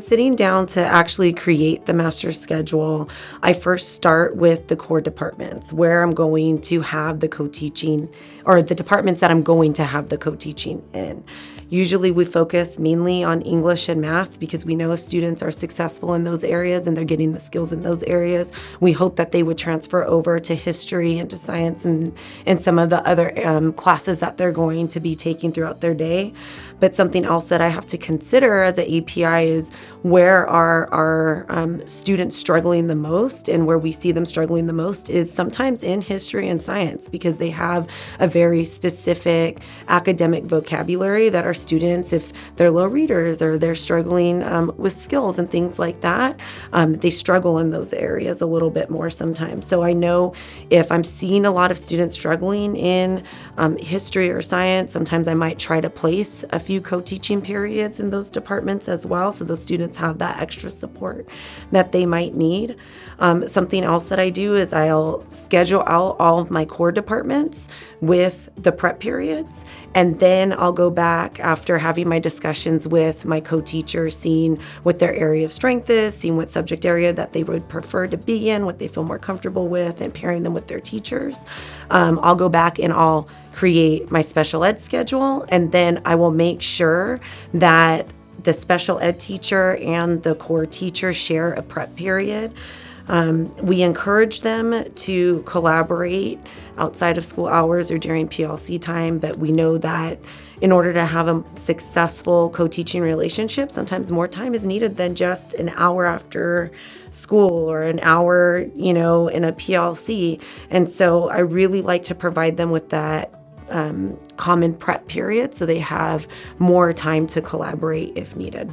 I'm sitting down to actually create the master schedule, I first start with the core departments where I'm going to have the co-teaching, or the departments that I'm going to have the co-teaching in. Usually we focus mainly on English and math because we know if students are successful in those areas and they're getting the skills in those areas, we hope that they would transfer over to history and to science and some of the other classes that they're going to be taking throughout their day. But something else that I have to consider as an API is where are our students struggling the most, and where we see them struggling the most is sometimes in history and science because they have a very specific academic vocabulary that our students, if they're low readers or they're struggling with skills and things like that, they struggle in those areas a little bit more sometimes. So I know if I'm seeing a lot of students struggling in history or science, sometimes I might try to place a few co-teaching periods in those departments as well, so those students have that extra support that they might need. Something else that I do is I'll schedule out all of my core departments with the prep periods, and then I'll go back after having my discussions with my co-teachers, seeing what their area of strength is, seeing what subject area that they would prefer to be in, what they feel more comfortable with, and pairing them with their teachers. I'll go back and I'll create my special ed schedule, and then I will make sure that the special ed teacher and the core teacher share a prep period. We encourage them to collaborate outside of school hours or during PLC time, but we know that in order to have a successful co-teaching relationship, sometimes more time is needed than just an hour after school or an hour, in a PLC. And so I really like to provide them with that common prep period so they have more time to collaborate if needed.